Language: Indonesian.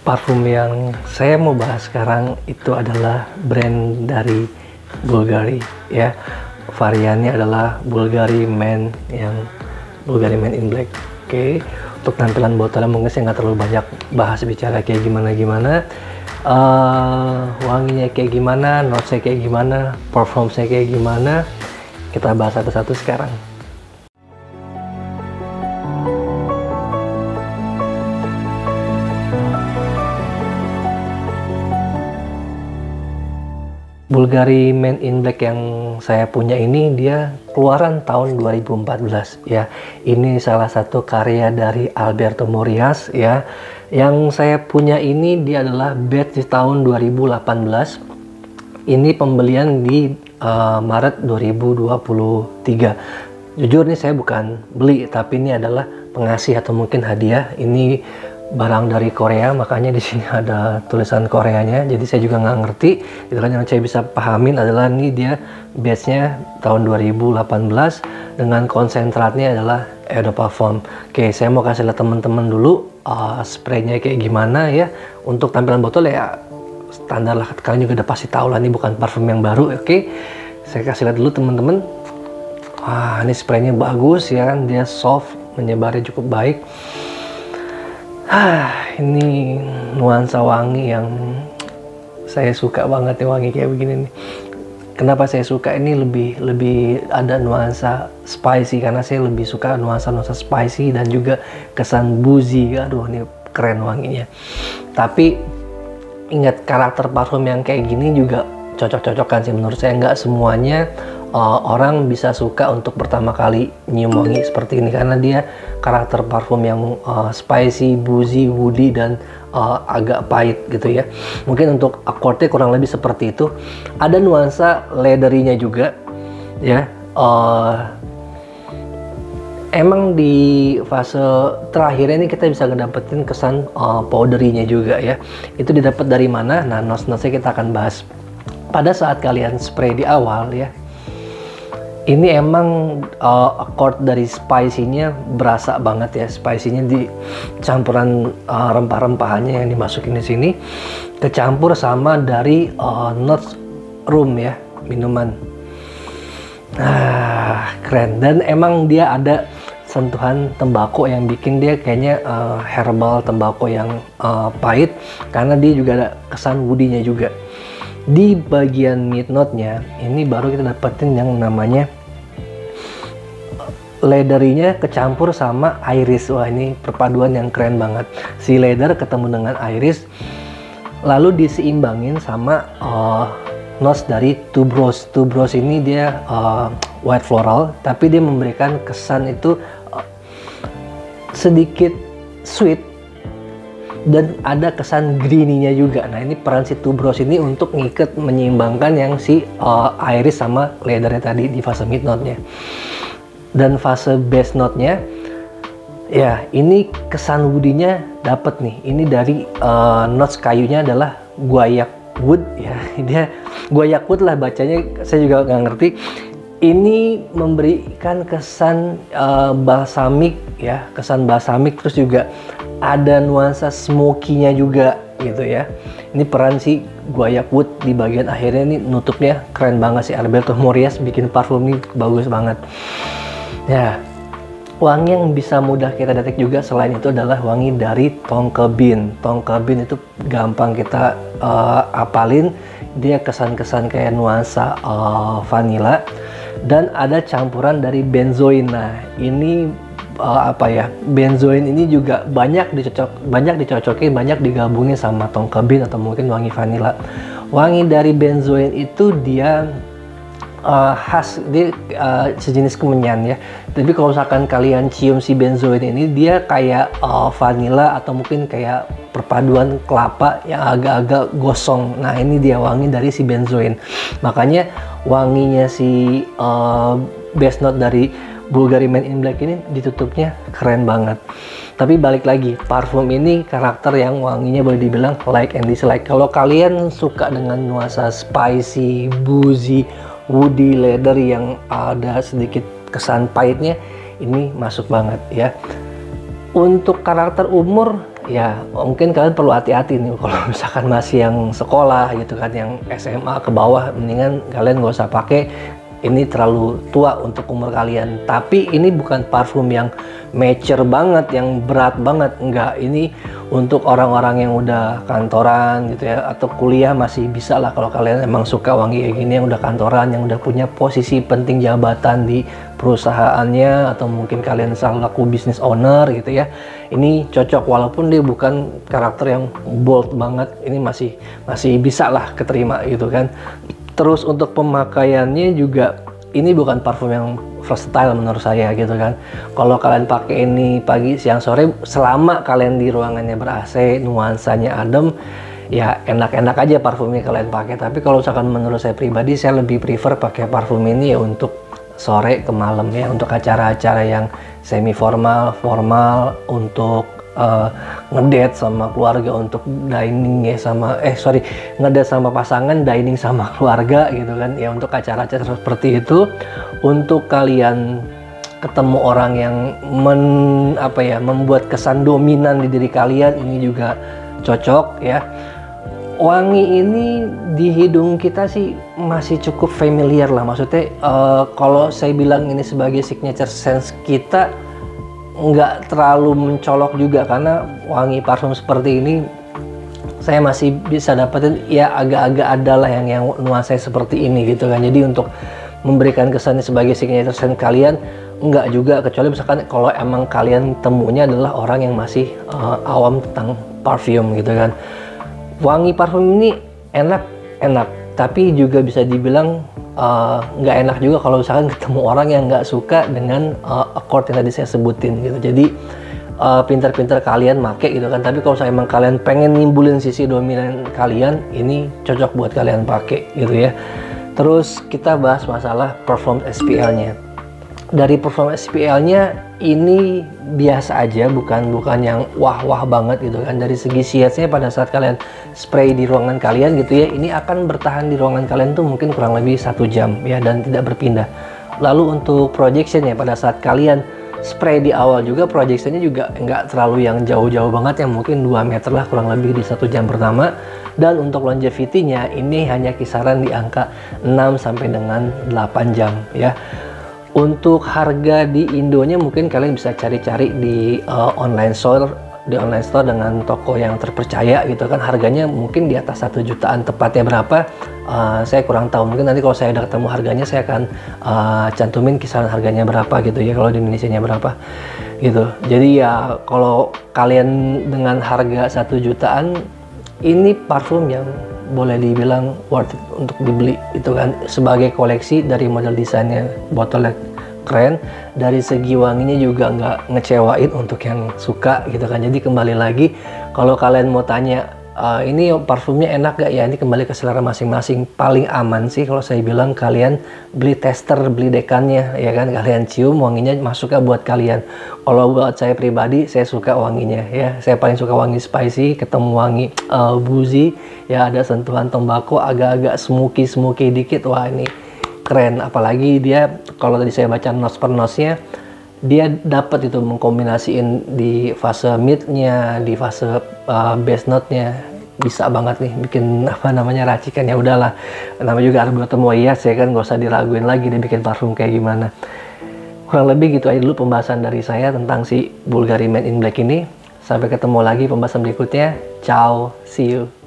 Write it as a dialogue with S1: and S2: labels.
S1: Parfum yang saya mau bahas sekarang itu adalah brand dari Bulgari ya. Variannya adalah Bulgari Men in Black. Oke. Untuk tampilan botolnya mungkin saya nggak terlalu banyak bahas bicara kayak gimana. Wanginya kayak gimana, notesnya kayak gimana, performance-nya kayak gimana. Kita bahas satu-satu sekarang. Bulgari Men in Black yang saya punya ini dia keluaran tahun 2014 ya. Ini salah satu karya dari Alberto Morillas ya. Yang saya punya ini dia adalah batch di tahun 2018. Ini pembelian di Maret 2023. Jujur nih saya bukan beli, tapi ini adalah pengasih atau mungkin hadiah. Ini barang dari Korea, makanya di sini ada tulisan Koreanya, jadi saya juga nggak ngerti. Itu kan yang saya bisa pahamin adalah ini dia batch-nya tahun 2018 dengan konsentratnya adalah Eau de Parfum. Oke, saya mau kasih lihat teman-teman dulu spraynya kayak gimana ya. Untuk tampilan botol ya standar lah, kalian juga udah pasti tahu lah, ini bukan parfum yang baru. Oke, saya kasih lihat dulu teman-teman. Wah, ini spraynya bagus ya kan, dia soft, menyebarnya cukup baik. Ini nuansa wangi yang saya suka banget nih, wangi kayak begini nih. Kenapa saya suka ini lebih ada nuansa spicy, karena saya lebih suka nuansa spicy dan juga kesan boozy. Aduh, ini keren wanginya. Tapi ingat, karakter parfum yang kayak gini juga cocok-cocokan sih menurut saya. Nggak semuanya orang bisa suka untuk pertama kali nyium wangi seperti ini, karena dia karakter parfum yang spicy, boozy, woody, dan agak pahit gitu ya. Mungkin untuk akordnya kurang lebih seperti itu. Ada nuansa leathery-nya juga ya. Emang di fase terakhir ini kita bisa ngedapetin kesan powdery-nya juga ya. Itu didapat dari mana? Nah, notes-notesnya kita akan bahas. Pada saat kalian spray di awal ya, ini emang accord dari spicy-nya berasa banget ya. Spicy-nya di campuran rempah-rempahannya yang dimasukin di sini kecampur sama dari notes rum ya, minuman. Keren. Dan emang dia ada sentuhan tembakau yang bikin dia kayaknya herbal tembakau yang pahit, karena dia juga ada kesan woody-nya juga. Di bagian mid note-nya ini baru kita dapetin yang namanya leathery-nya kecampur sama iris. Wah, ini perpaduan yang keren banget. Si leather ketemu dengan iris, lalu diseimbangin sama notes dari tuberose. Tuberose ini dia white floral, tapi dia memberikan kesan itu sedikit sweet dan ada kesan greeny-nya juga. Nah, ini peran si tuberose ini untuk ngikat, menyeimbangkan yang si iris sama leather-nya tadi di fase mid note-nya. Dan fase base note-nya ya, ini kesan woody-nya dapet nih. Ini dari notes kayunya adalah guaiac wood ya. Dia guaiac wood lah bacanya, saya juga nggak ngerti. Ini memberikan kesan balsamik ya, kesan balsamik, terus juga ada nuansa smoky-nya juga gitu ya. Ini peran si guaiac wood di bagian akhirnya, ini nutupnya keren banget. Si Alberto Morillas bikin parfum ini bagus banget. Ya, wangi yang bisa mudah kita detek juga selain itu adalah wangi dari tonka bean. Tonka bean itu gampang kita apalin, dia kesan-kesan kayak nuansa vanilla, dan ada campuran dari benzoin. Nah, ini benzoin ini juga banyak dicocokin, banyak digabungin sama tonka bean atau mungkin wangi vanilla. Wangi dari benzoin itu dia khas, dia sejenis kemenyan ya. Tapi kalau misalkan kalian cium si benzoin ini, dia kayak vanilla atau mungkin kayak perpaduan kelapa yang agak-agak gosong. Nah, ini dia wangi dari si benzoin. Makanya wanginya si base note dari Bulgari Men in Black ini ditutupnya keren banget. Tapi balik lagi, parfum ini karakter yang wanginya boleh dibilang like and dislike. Kalau kalian suka dengan nuansa spicy, boozy, woody, leather yang ada sedikit kesan pahitnya, ini masuk banget ya. Untuk karakter umur, ya mungkin kalian perlu hati-hati nih kalau misalkan masih yang sekolah gitu kan, yang SMA ke bawah, mendingan kalian nggak usah pakai, ini terlalu tua untuk umur kalian. Tapi ini bukan parfum yang mature banget, yang berat banget, enggak. Ini untuk orang-orang yang udah kantoran gitu ya, atau kuliah masih bisa lah kalau kalian emang suka wangi kayak gini, yang udah kantoran, yang udah punya posisi penting jabatan di perusahaannya, atau mungkin kalian selaku business owner gitu ya. Ini cocok, walaupun dia bukan karakter yang bold banget, ini masih bisa lah keterima gitu kan. Terus untuk pemakaiannya juga, ini bukan parfum yang versatile menurut saya gitu kan. Kalau kalian pakai ini pagi, siang, sore, selama kalian di ruangannya ber-AC, nuansanya adem, ya enak-enak aja parfumnya kalian pakai. Tapi kalau misalkan menurut saya pribadi, saya lebih prefer pakai parfum ini ya untuk sore ke malam ya, untuk acara-acara yang semi formal, formal, untuk ngedate sama keluarga, untuk dining ya sama ngedate sama pasangan, dining sama keluarga gitu kan ya, untuk acara-acara seperti itu. Untuk kalian ketemu orang yang membuat kesan dominan di diri kalian, ini juga cocok ya. Wangi ini di hidung kita sih masih cukup familiar lah, maksudnya kalau saya bilang ini sebagai signature sense kita, nggak terlalu mencolok juga, karena wangi parfum seperti ini saya masih bisa dapetin ya, agak-agak adalah yang nuansa seperti ini gitu kan. Jadi untuk memberikan kesannya sebagai signature scent kalian, enggak juga, kecuali misalkan kalau emang kalian temunya adalah orang yang masih awam tentang parfum gitu kan. Wangi parfum ini enak, tapi juga bisa dibilang nggak enak juga kalau misalkan ketemu orang yang nggak suka dengan accord yang tadi saya sebutin gitu. Jadi pintar-pintar kalian make gitu kan. Tapi kalau emang kalian pengen nimbulin sisi dominan kalian, ini cocok buat kalian pakai gitu ya. Terus kita bahas masalah perform SPL-nya. Dari perform SPL-nya ini biasa aja, bukan yang wah banget gitu kan. Dari segi shades-nya, pada saat kalian spray di ruangan kalian gitu ya, ini akan bertahan di ruangan kalian tuh mungkin kurang lebih 1 jam ya, dan tidak berpindah. Lalu untuk projection-nya, pada saat kalian spray di awal juga, projection-nya juga nggak terlalu yang jauh-jauh banget, yang mungkin 2 meter lah kurang lebih di 1 jam pertama. Dan untuk longevity-nya ini hanya kisaran di angka 6 sampai dengan 8 jam ya. Untuk harga di Indonya mungkin kalian bisa cari-cari di online store dengan toko yang terpercaya gitu kan. Harganya mungkin di atas 1 jutaan, tepatnya berapa saya kurang tahu. Mungkin nanti kalau saya udah ketemu harganya, saya akan cantumin kisaran harganya berapa gitu ya, kalau di Indonesia-nya berapa gitu. Jadi ya kalau kalian dengan harga 1 jutaan, ini parfum yang boleh dibilang worth it untuk dibeli itu kan, sebagai koleksi. Dari model desainnya, botolnya keren, dari segi wanginya juga nggak ngecewain untuk yang suka gitu kan. Jadi kembali lagi, kalau kalian mau tanya ini parfumnya enak gak ya, ini kembali ke selera masing-masing. Paling aman sih kalau saya bilang kalian beli tester, beli dekannya ya kan, kalian cium wanginya masuk gak buat kalian. Kalau buat saya pribadi, saya suka wanginya ya, saya paling suka wangi spicy, ketemu wangi boozy ya, ada sentuhan tembakau, agak-agak smoky dikit, wah ini keren. Apalagi dia, kalau tadi saya baca nose per nose-nya, dia dapat itu mengkombinasiin di fase mid-nya, di fase base note-nya, bisa banget nih bikin racikan. Ya udahlah, namanya juga Arboretum Moyas ya kan, nggak usah diraguin lagi dia bikin parfum kayak gimana. Kurang lebih gitu aja dulu pembahasan dari saya tentang si Bulgari Men in Black ini. Sampai ketemu lagi pembahasan berikutnya. Ciao, see you.